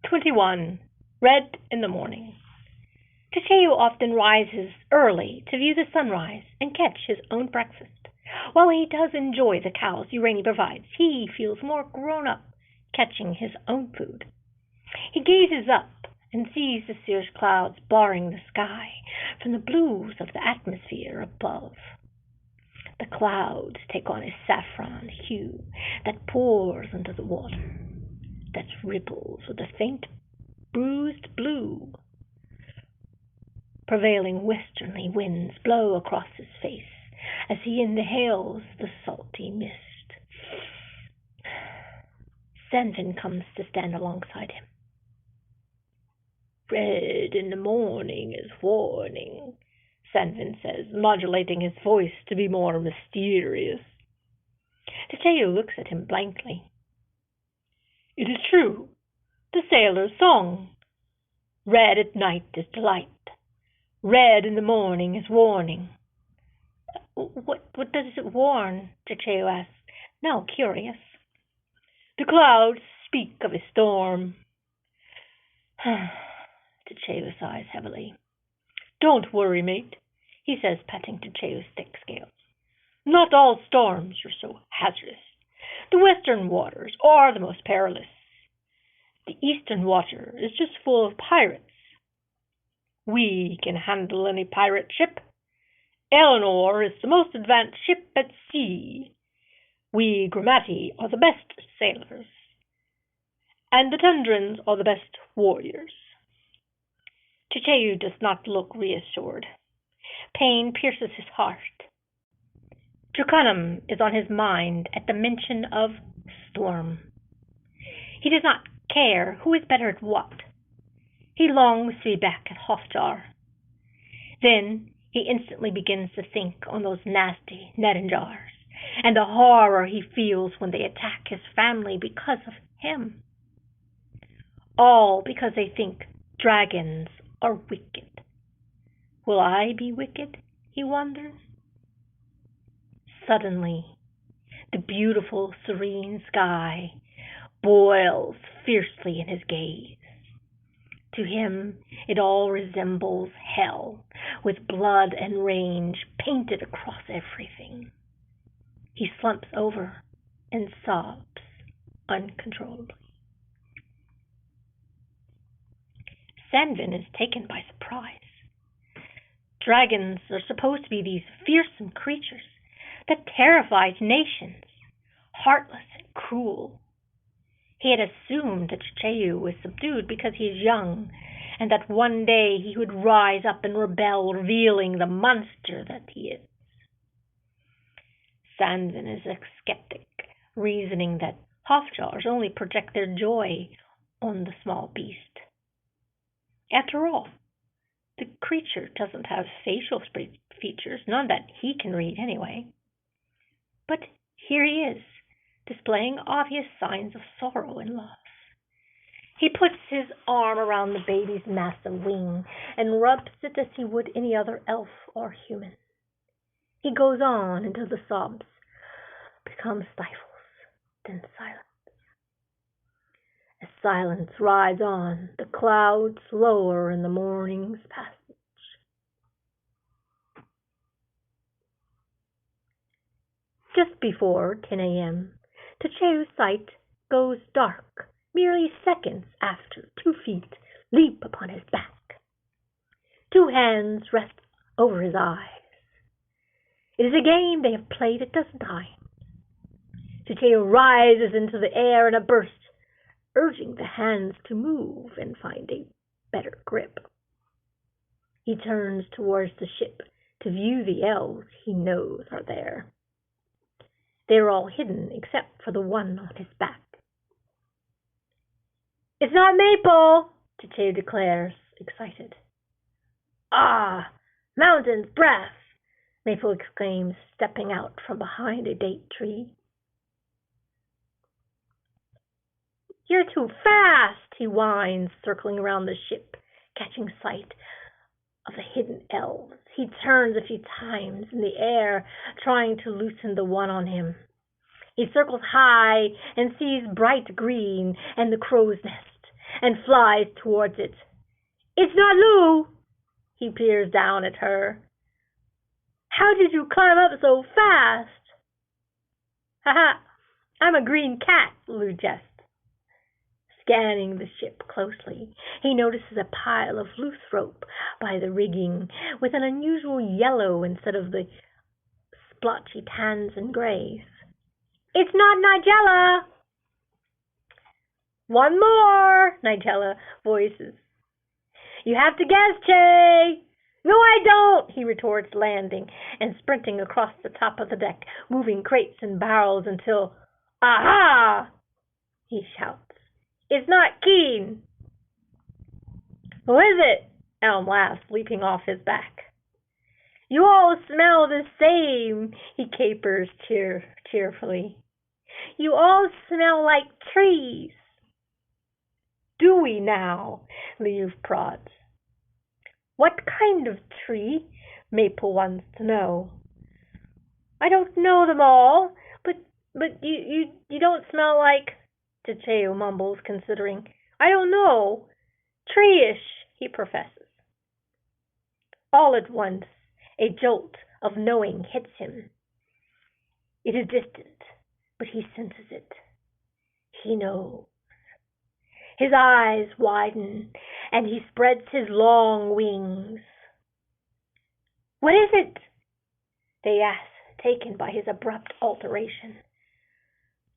21. Red in the morning. Takeo often rises early to view the sunrise and catch his own breakfast. While he does enjoy the cows Uranie provides, he feels more grown up catching his own food. He gazes up and sees the cirrus clouds barring the sky from the blues of the atmosphere above. The clouds take on a saffron hue that pours into the water, that ripples with a faint bruised blue. Prevailing westerly winds blow across his face as he inhales the salty mist. Sanvin comes to stand alongside him. "Red in the morning is warning," Sanvin says, modulating his voice to be more mysterious. Takeo looks at him blankly. "It is true, the sailor's song. Red at night is delight. Red in the morning is warning." What does it warn?" Takeo asks, now curious. "The clouds speak of a storm." Takeo sighs heavily. "Don't worry, mate," he says, patting Takeo's thick scales. "Not all storms are so hazardous. The western waters are the most perilous. The eastern water is just full of pirates. We can handle any pirate ship. Eleanor is the most advanced ship at sea. We Grammati are the best sailors. And the Tundrans are the best warriors." Takeo does not look reassured. Pain pierces his heart. Dracanum is on his mind at the mention of storm. He does not care who is better at what. He longs to be back at Hofjar. Then he instantly begins to think on those nasty Neranjars and the horror he feels when they attack his family because of him. All because they think dragons are wicked. Will I be wicked? He wonders. Suddenly, the beautiful, serene sky boils fiercely in his gaze. To him, it all resembles hell, with blood and rage painted across everything. He slumps over and sobs uncontrollably. Sanvin is taken by surprise. Dragons are supposed to be these fearsome creatures that terrified nations, heartless and cruel. He had assumed that Takeo was subdued because he is young, and that one day he would rise up and rebel, revealing the monster that he is. Sanvin is a skeptic, reasoning that Hofjars only project their joy on the small beast. After all, the creature doesn't have facial features, none that he can read anyway. But here he is, displaying obvious signs of sorrow and loss. He puts his arm around the baby's massive wing and rubs it as he would any other elf or human. He goes on until the sobs become stifles, then silence. As silence rides on, the clouds lower in the morning's passage. Just before 10 a.m., Takeo's sight goes dark, merely seconds after 2 feet leap upon his back. 2 hands rest over his eyes. It is a game they have played a dozen times. Takeo rises into the air in a burst, urging the hands to move and find a better grip. He turns towards the ship to view the elves he knows are there. They are all hidden except for the one on his back. "It's not Maple!" Takeo declares, excited. "Ah, Mountain's breath!" Maple exclaims, stepping out from behind a date tree. "You're too fast," he whines, circling around the ship, catching sight of the hidden elves. He turns a few times in the air, trying to loosen the one on him. He circles high and sees bright green and the crow's nest, and flies towards it. "It's not Lou!" He peers down at her. "How did you climb up so fast?" "Ha ha! I'm a green cat," Lou jests. Scanning the ship closely, he notices a pile of loose rope by the rigging, with an unusual yellow instead of the splotchy tans and grays. "It's not Nigella!" "One more," Nigella voices. "You have to guess, Che." "No, I don't," he retorts, landing and sprinting across the top of the deck, moving crates and barrels until, "Aha!" he shouts. "It's not Keen." "Who is it?" Elm laughs, leaping off his back. "You all smell the same," he capers cheerfully. "You all smell like trees." "Do we now?" Leo prods. "What kind of tree?" Maple wants to know. "I don't know them all, but you don't smell like," Ceceo mumbles, considering. "I don't know. Tree-ish," he professes. All at once, a jolt of knowing hits him. It is distant, but he senses it. He knows. His eyes widen, and he spreads his long wings. "What is it?" they ask, taken by his abrupt alteration.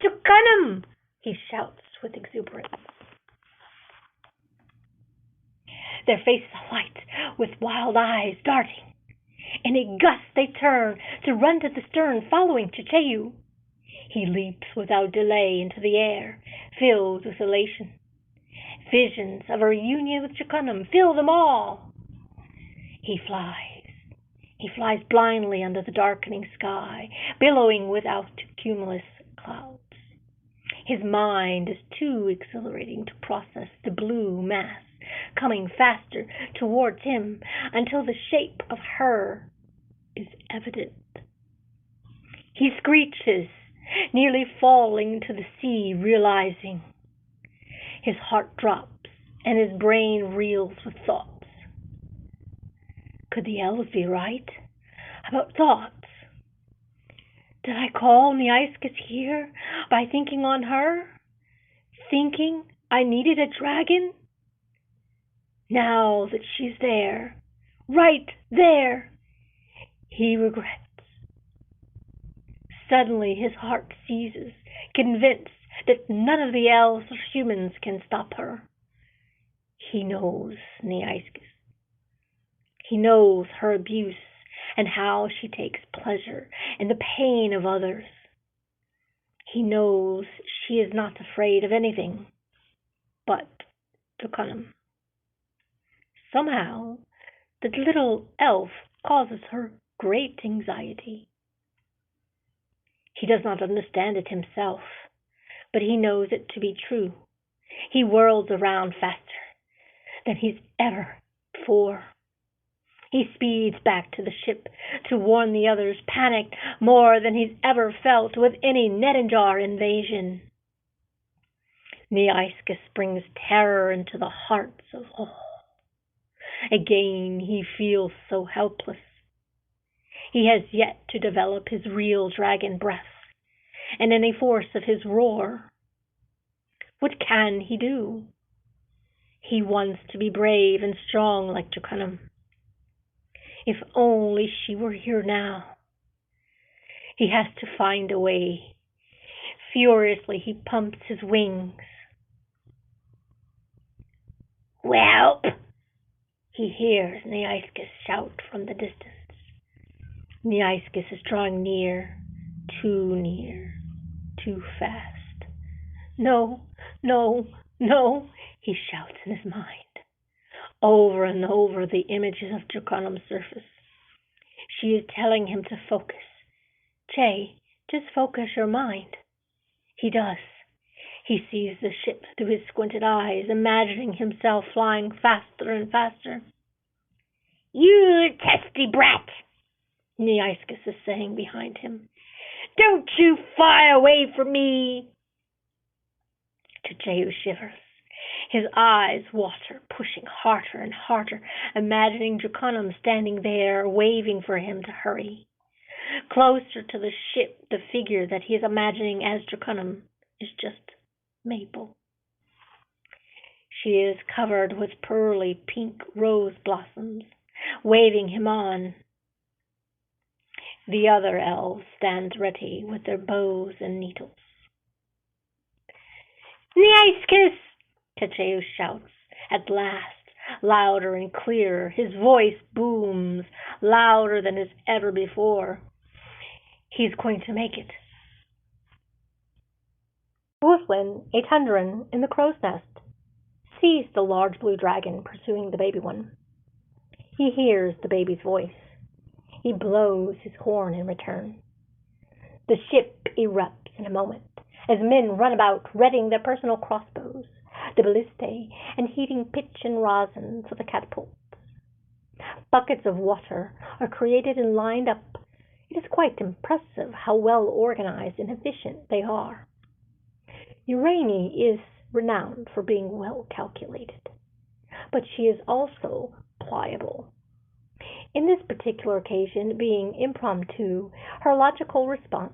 "Jucunum!" he shouts with exuberance. Their faces alight, with wild eyes darting. In a gust they turn to run to the stern, following Ceceo. He leaps without delay into the air, filled with elation. Visions of a reunion with Jucunum fill them all. He flies blindly under the darkening sky, billowing without cumulus clouds. His mind is too exhilarating to process the blue mass coming faster towards him until the shape of her is evident. He screeches, nearly falling to the sea, realizing. His heart drops, and his brain reels with thoughts. Could the elves be right about thoughts? Did I call Neaiscus here by thinking on her? Thinking I needed a dragon? Now that she's there, right there, he regrets. Suddenly his heart seizes, convinced that none of the elves or humans can stop her. He knows Neaiscus. He knows her abuse and how she takes pleasure in the pain of others. He knows she is not afraid of anything but Jucunum. Somehow, the little elf causes her great anxiety. He does not understand it himself, but he knows it to be true. He whirls around faster than he's ever before. He speeds back to the ship to warn the others, panicked more than he's ever felt with any Netinjar invasion. Neaiscus brings terror into the hearts of all. Again he feels so helpless. He has yet to develop his real dragon breath and any force of his roar. What can he do? He wants to be brave and strong like Jucunum. If only she were here now. He has to find a way. Furiously he pumps his wings. "Whelp!" he hears Neaiscus shout from the distance. Neaiscus is drawing near, too fast. "No, no, no," he shouts in his mind. Over and over the images of Jucunum surface. She is telling him to focus. "Che, just focus your mind." He does. He sees the ship through his squinted eyes, imagining himself flying faster and faster. "You testy brat," Neaiscus is saying behind him. "Don't you fly away from me." Ceceo shivers. His eyes water, pushing harder and harder, imagining Draconum standing there, waving for him to hurry. Closer to the ship, the figure that he is imagining as Draconum is just Maple. She is covered with pearly pink rose blossoms, waving him on. The other elves stand ready with their bows and needles. Nyaskis! Techeus shouts, at last, louder and clearer. His voice booms, louder than ever before. He's going to make it. Wolflin, a Tunderan in the crow's nest, sees the large blue dragon pursuing the baby one. He hears the baby's voice. He blows his horn in return. The ship erupts in a moment as men run about readying their personal crossbows, the ballistae, and heating pitch and rosin for the catapults. Buckets of water are created and lined up. It is quite impressive how well organized and efficient they are. Uranie is renowned for being well calculated, but she is also pliable. In this particular occasion, being impromptu, her logical response,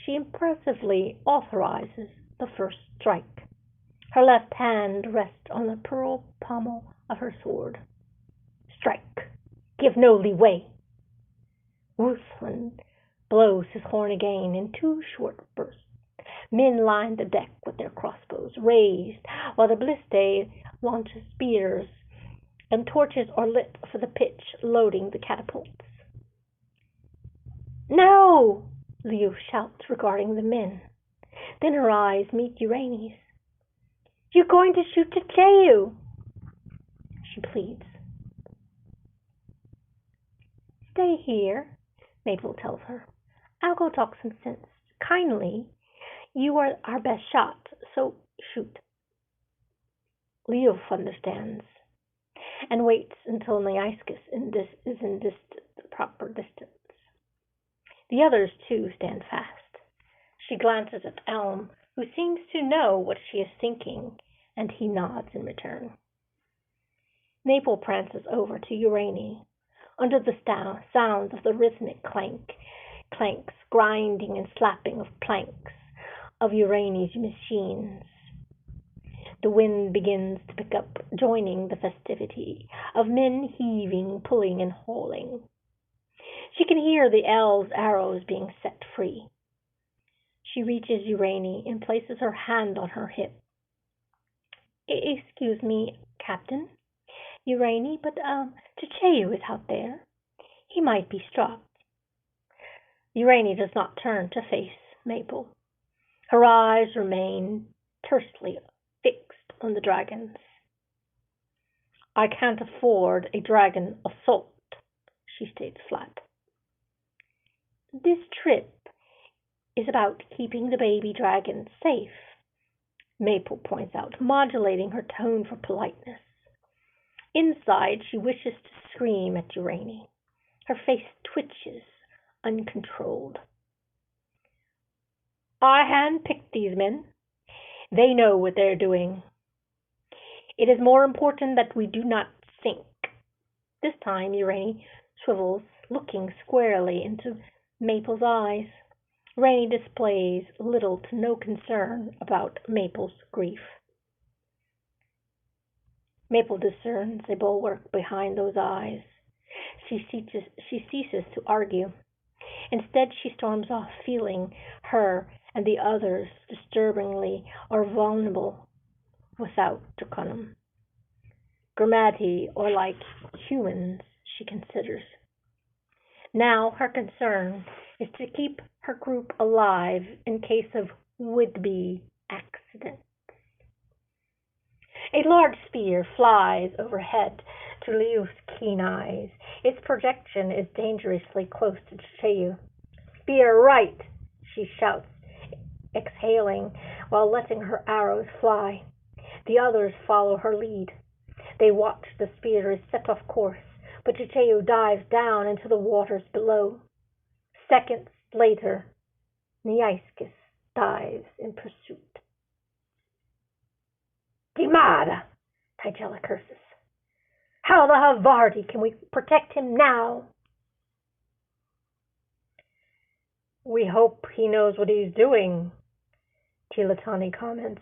she impressively authorizes the first strike. Her left hand rests on the pearl pommel of her sword. Strike! Give no leeway! Wolflin blows his horn again in 2 short bursts. Men line the deck with their crossbows raised, while the ballistae launches spears, and torches are lit for the pitch, loading the catapults. No! Leo shouts regarding the men. Then her eyes meet Uranie's. You're going to shoot Techeus, she pleads. Stay here, Maple tells her. I'll go talk some sense. Kindly, you are our best shot, so shoot. Leo understands and waits until Nyaskis is in proper distance. The others, too, stand fast. She glances at Elm, who seems to know what she is thinking, and he nods in return. Maple prances over to Uranie, under the sounds of the rhythmic clanks, grinding and slapping of planks of Uranie's machines. The wind begins to pick up, joining the festivity of men heaving, pulling, and hauling. She can hear the elves' arrows being set free. She reaches Uranie and places her hand on her hip. Excuse me, Captain, Uranie, but Techeus is out there. He might be struck. Uranie does not turn to face Maple. Her eyes remain tersely fixed on the dragons. I can't afford a dragon assault, she states flat. This trip is about keeping the baby dragon safe, Maple points out, modulating her tone for politeness. Inside, she wishes to scream at Uranie. Her face twitches, uncontrolled. I handpicked these men. They know what they're doing. It is more important that we do not sink. This time, Uranie swivels, looking squarely into Maple's eyes. Uranie displays little to no concern about Maple's grief. Maple discerns a bulwark behind those eyes. She ceases to argue. Instead, she storms off, feeling her and the others disturbingly are vulnerable without Draconum. Grammati, or like humans, she considers. Now her concern is to keep her group alive in case of would-be accidents. A large spear flies overhead to Leo's keen eyes. Its projection is dangerously close to Techeus. Spear right, she shouts, exhaling while letting her arrows fly. The others follow her lead. They watch the spear is set off course, but Techeus dives down into the waters below. Seconds later, Nyaskis dives in pursuit. Dimada! Tigella curses. How the Havarti can we protect him now? We hope he knows what he's doing, Tilatani comments.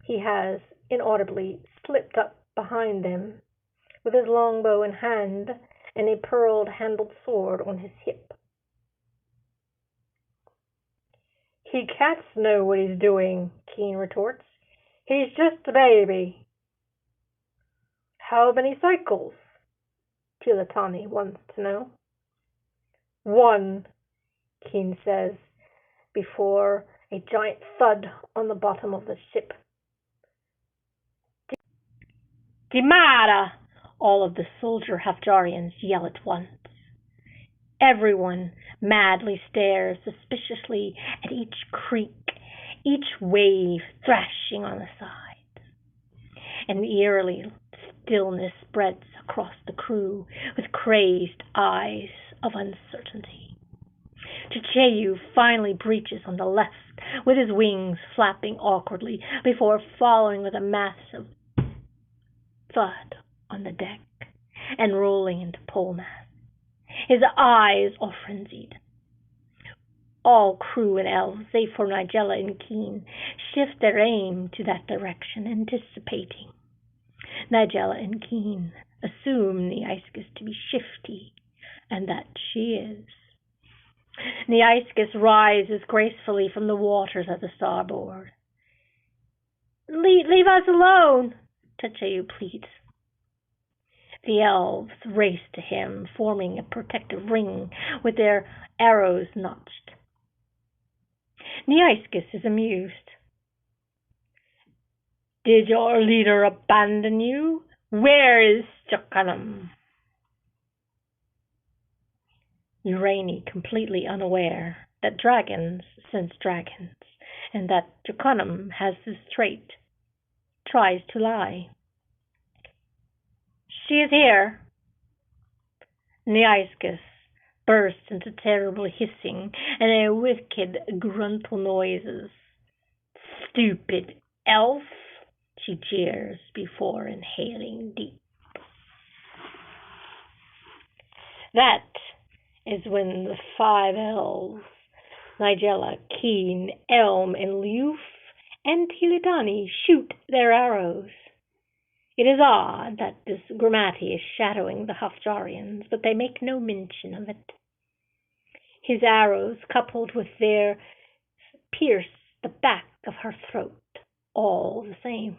He has inaudibly slipped up behind them, with his longbow in hand and a pearl-handled sword on his hip. He can't know what he's doing, Keen retorts. He's just a baby. How many cycles? Tilatani wants to know. One, Keen says, before a giant thud on the bottom of the ship. Dimada! All of the soldier Hafjarians yell at once. Everyone madly stares suspiciously at each creak, each wave thrashing on the sides. An eerily stillness spreads across the crew with crazed eyes of uncertainty. Chicheyu finally breaches on the left, with his wings flapping awkwardly before falling with a massive thud on the deck and rolling into poleman. His eyes are frenzied. All crew and elves, save for Nigella and Keen, shift their aim to that direction, anticipating. Nigella and Keen assume Neaiscus to be shifty, and that she is. Neaiscus rises gracefully from the waters at the starboard. Leave us alone, Chicheyu pleads. The elves race to him, forming a protective ring with their arrows notched. Neaiscus is amused. Did your leader abandon you? Where is Jocunum? Urani, completely unaware that dragons sense dragons, and that Jocunum has this trait, tries to lie. She is here. Neaiscus bursts into terrible hissing and a wicked gruntle noises. Stupid elf, she jeers before inhaling deep. That is when the 5 elves, Nigella, Keen, Elm, and Liuf, and Tilatani shoot their arrows. It is odd that this Grimati is shadowing the Hafjarians, but they make no mention of it. His arrows, coupled with their, pierce the back of her throat, all the same.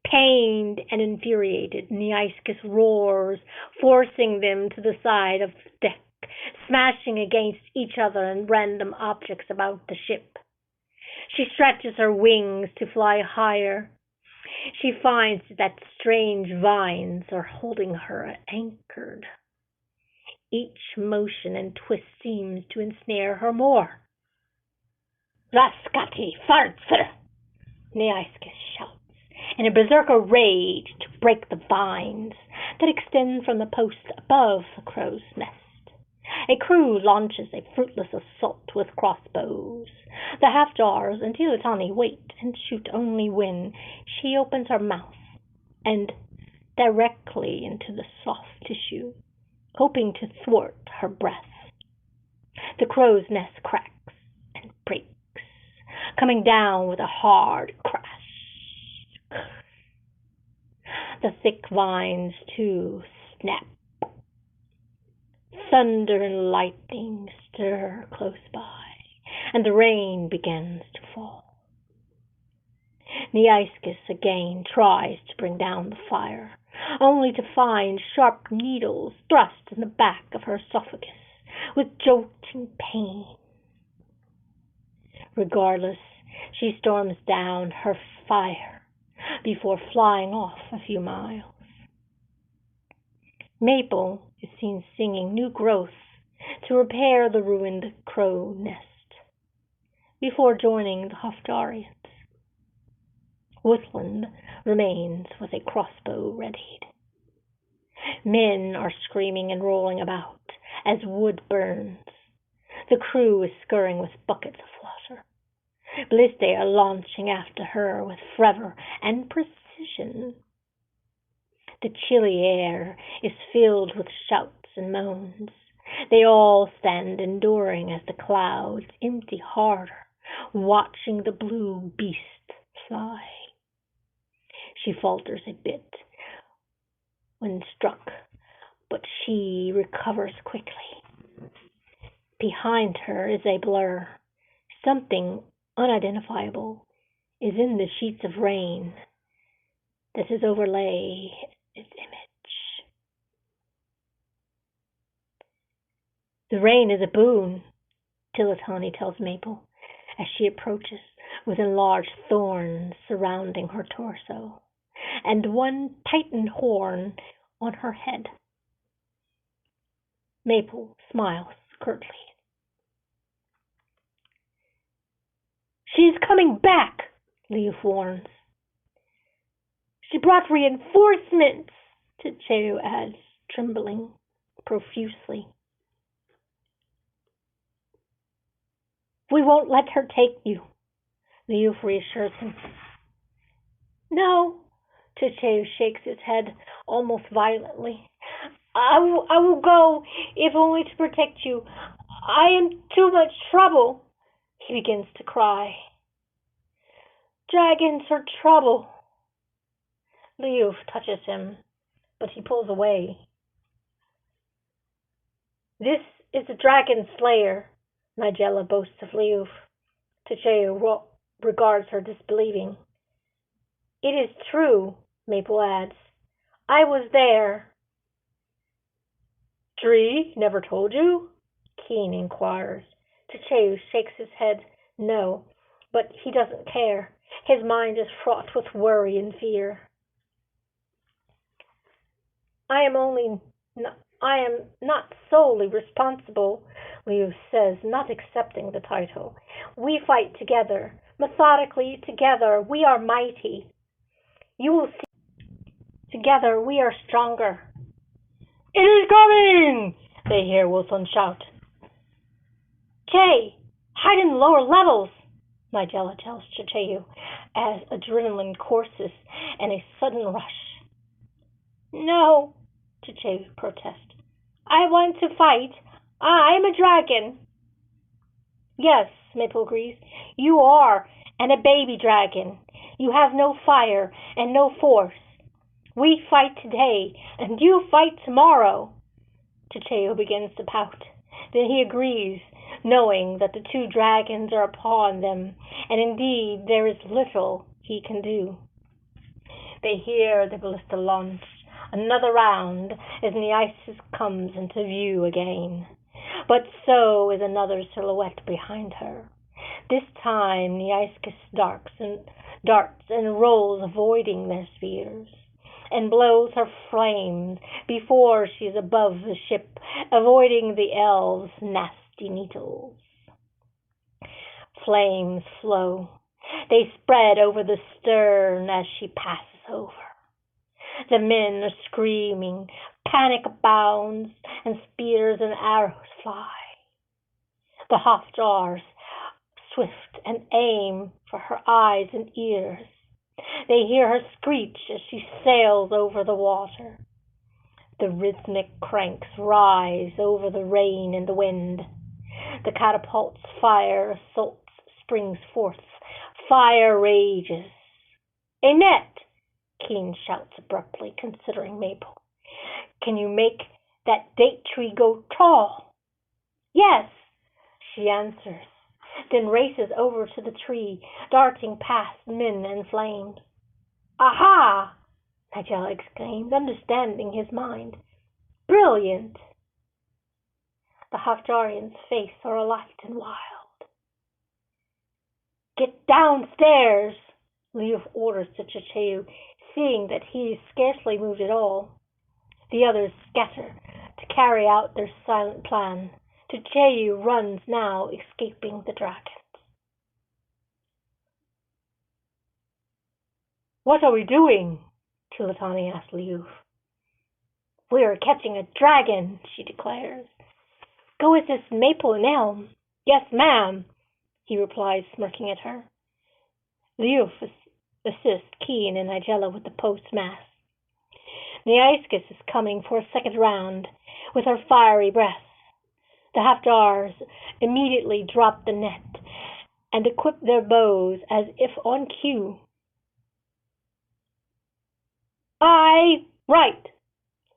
Pained and infuriated, Neaiscus roars, forcing them to the side of the deck, smashing against each other and random objects about the ship. She stretches her wings to fly higher. She finds that strange vines are holding her anchored. Each motion and twist seems to ensnare her more. Raskati Farzer! Neaiscus shouts, in a berserker rage to break the vines that extend from the post above the crow's nest. A crew launches a fruitless assault with crossbows. The Hafjars and Tilatani wait and shoot only when she opens her mouth and directly into the soft tissue, hoping to thwart her breath. The crow's nest cracks and breaks, coming down with a hard crash. The thick vines, too, snap. Thunder and lightning stir close by, and the rain begins to fall. Neaiscus again tries to bring down the fire, only to find sharp needles thrust in the back of her esophagus with jolting pain. Regardless, she storms down her fire before flying off a few miles. Maple is seen singing new growth to repair the ruined crow nest before joining the Hafjarians. Woodland remains with a crossbow readied. Men are screaming and rolling about as wood burns. The crew is scurrying with buckets of water. Bliste are launching after her with fervor and precision. The chilly air is filled with shouts and moans. They all stand enduring as the clouds empty harder, watching the blue beast fly. She falters a bit when struck, but she recovers quickly. Behind her is a blur. Something unidentifiable is in the sheets of rain that has overlay its image. The rain is a boon, Tilatani tells Maple as she approaches with enlarged thorns surrounding her torso and one tightened horn on her head. Maple smiles curtly. "She's coming back," Leaf warns. "She brought reinforcements," Ticeu adds, trembling profusely. "We won't let her take you," Leaf reassures him. "No," Ticeu shakes his head almost violently. I will go, if only to protect you. I am too much trouble," he begins to cry. "Dragons are trouble." Leaf touches him, but he pulls away. "This is the dragon slayer," Nigella boasts of Leaf. Ticeu regards her disbelieving. "It is true," Maple adds. "I was there." "Dree never told you?" Keen inquires. Ticeu shakes his head no, but he doesn't care. His mind is fraught with worry and fear. I am not solely responsible," Liu says, not accepting the title. "We fight together, methodically together. We are mighty. You will see, together we are stronger." "It is coming!" they hear Wilson shout. "Jay, hide in the lower levels," Nigella tells Ticeu as adrenaline courses and a sudden rush. "No," Ticeu protests. "I want to fight. I'm a dragon." "Yes," Maple agrees. "You are, and a baby dragon. You have no fire and no force. We fight today, and you fight tomorrow." Ticeu begins to pout. Then he agrees, knowing that the two dragons are upon them, and indeed there is little he can do. They hear the ballista launch another round as Neaisis comes into view again. But so is another silhouette behind her. This time Neaisis darts and rolls, avoiding their spears, and blows her flames before she is above the ship, avoiding the elves' nasty needles. Flames flow. They spread over the stern as she passes over. The men are screaming, panic abounds, and spears and arrows fly. The Hofjars swift and aim for her eyes and ears. They hear her screech as she sails over the water. The rhythmic cranks rise over the rain and the wind. The catapult's fire assault springs forth. Fire rages. "A net!" Keen shouts abruptly, considering Maple. "Can you make that date tree go tall?" "Yes," she answers, then races over to the tree, darting past men and flames. "Aha!" Nigella exclaims, understanding his mind. "Brilliant!" The Hofjarian's face are alight and wild. "Get downstairs!" Leaf orders to Ticeu, seeing that he is scarcely moved at all. The others scatter to carry out their silent plan. Ticeu runs now, escaping the dragons. "What are we doing?" Tilatani asks Leaf. "We are catching a dragon," she declares. "Go assist Maple and Elm." "Yes, ma'am." he replies, smirking at her. Leof assists Keen and Nigella with the post-mass. Nyaskis is coming for a second round with her fiery breath. The Hafjars immediately drop the net and equip their bows as if on cue. "Aye, right,"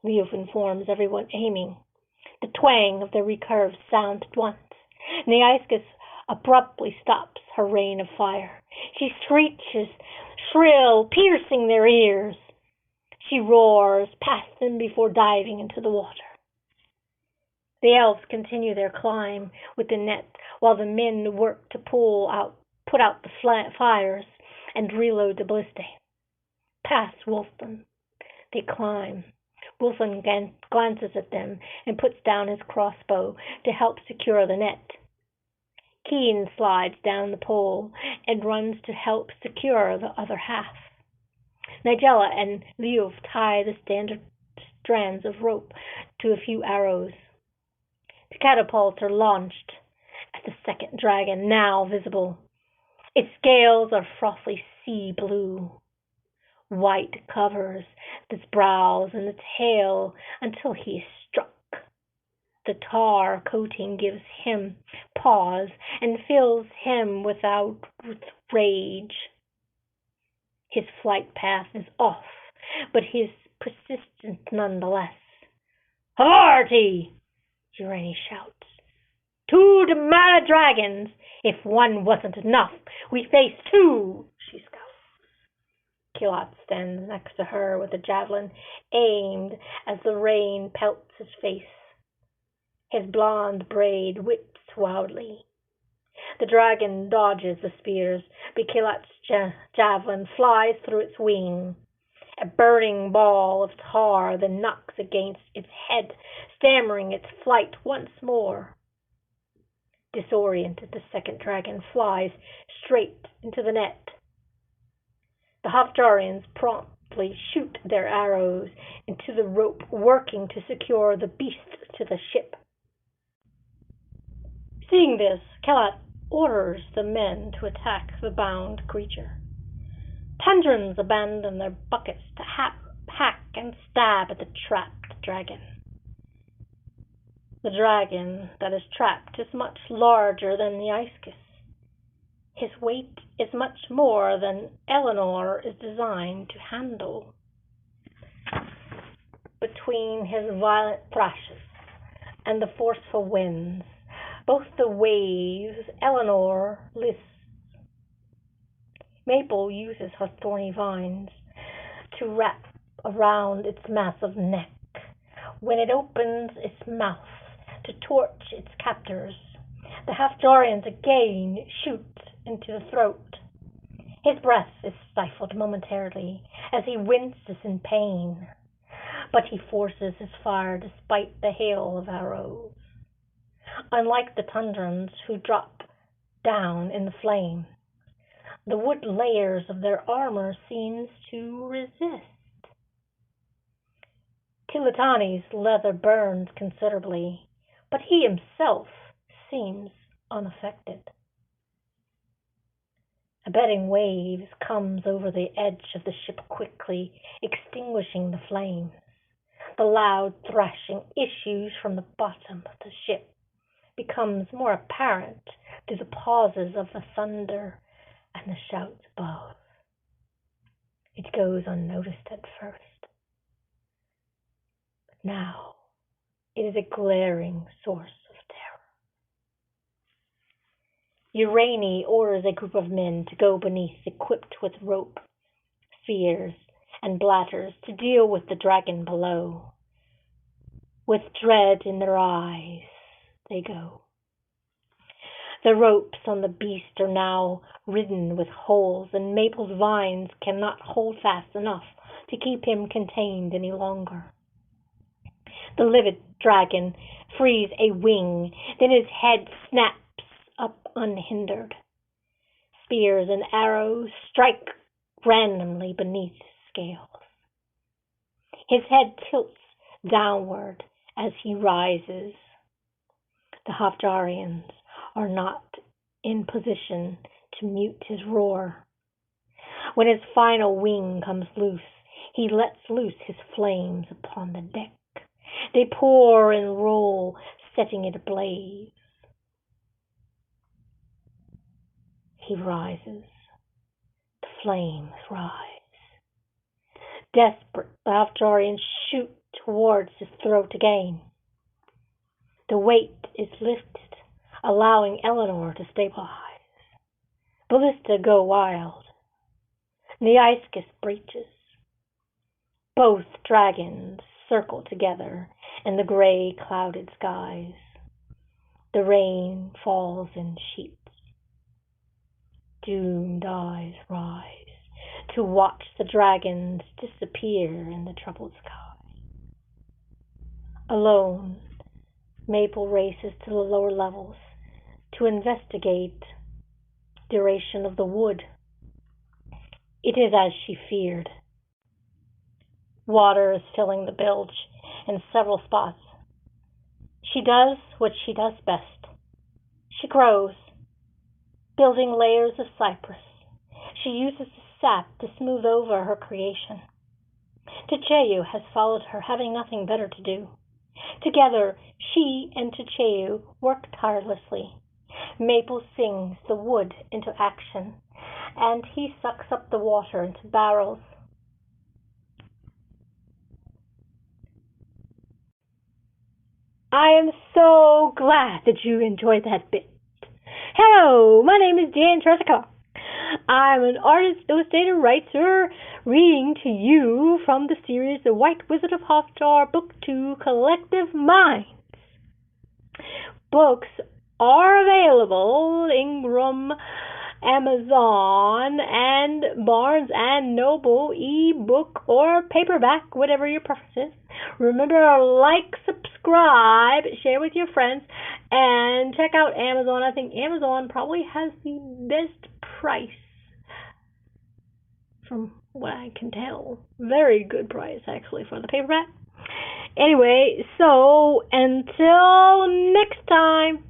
Leof informs everyone, aiming. The twang of the recurves sounds at once. Nyaskis abruptly stops her rain of fire. She screeches, shrill, piercing their ears. She roars past them before diving into the water. The elves continue their climb with the net while the men work to put out the fires and reload the ballistae. Past Wulfstan, they climb. Wulfstan glances at them and puts down his crossbow to help secure the net. Keen slides down the pole and runs to help secure the other half. Nigella and Leof tie the standard strands of rope to a few arrows. The catapults are launched at the second dragon, now visible. Its scales are frothy sea blue. White covers its brows and its tail until he is struck. The tar coating gives him pause and fills him with rage. His flight path is off, but his persistence nonetheless. "Havarti!" Uraine shouts. "To the mad dragons! If one wasn't enough, we face two!" she scowls. Kilat stands next to her with a javelin aimed as the rain pelts his face. His blonde braid whips wildly. The dragon dodges the spears, but Kilat's javelin flies through its wing. A burning ball of tar then knocks against its head, stammering its flight once more. Disoriented, the second dragon flies straight into the net. The Hafjarians promptly shoot their arrows into the rope, working to secure the beast to the ship. Seeing this, Kilat orders the men to attack the bound creature. Tundrans abandon their buckets to hack and stab at the trapped dragon. The dragon that is trapped is much larger than Nyaskis. His weight is much more than Eleanor is designed to handle. Between his violent thrashes and the forceful winds, both the waves, Eleanor lists. Maple uses her thorny vines to wrap around its massive neck when it opens its mouth to torch its captors. The Hafjarians again shoot into the throat. His breath is stifled momentarily as he winces in pain, but he forces his fire despite the hail of arrows. Unlike the Tundrans who drop down in the flame, the wood layers of their armor seems to resist. Tilatani's leather burns considerably, but he himself seems unaffected. A bedding wave comes over the edge of the ship quickly, extinguishing the flames. The loud thrashing issues from the bottom of the ship becomes more apparent through the pauses of the thunder and the shouts above. It goes unnoticed at first, but now it is a glaring source of terror. Uraine orders a group of men to go beneath, equipped with rope, spears, and bladders, to deal with the dragon below. With dread in their eyes, they go. The ropes on the beast are now ridden with holes, and Maple's vines cannot hold fast enough to keep him contained any longer. The livid dragon frees a wing, then his head snaps up unhindered. Spears and arrows strike randomly beneath his scales. His head tilts downward as he rises. The Hafjarians are not in position to mute his roar. When his final wing comes loose, he lets loose his flames upon the deck. They pour and roll, setting it ablaze. He rises. The flames rise. Desperate, the Hafjarians shoot towards his throat again. The weight is lifted, allowing Eleanor to stabilize. Ballista go wild. Neiscus breaches. Both dragons circle together in the gray clouded skies. The rain falls in sheets. Doomed eyes rise to watch the dragons disappear in the troubled sky. Alone, Maple races to the lower levels to investigate duration of the wood. It is as she feared. Water is filling the bilge in several spots. She does what she does best. She grows, building layers of cypress. She uses the sap to smooth over her creation. Techeyu has followed her, having nothing better to do. Together, she and Techeyu work tirelessly. Maple sings the wood into action, and he sucks up the water into barrels. I am so glad that you enjoyed that bit. Hello, my name is Dan Tresicock. I'm an artist, illustrator, writer, reading to you from the series The White Wizard of Hofstar, Book 2, Collective Minds. Books are available Ingram, Amazon, and Barnes and Noble, ebook or paperback, whatever your preference is. Remember, like, subscribe, share with your friends, and check out Amazon. I think Amazon probably has the best price, from what I can tell. Very good price, actually, for the paperback. Anyway, so until next time.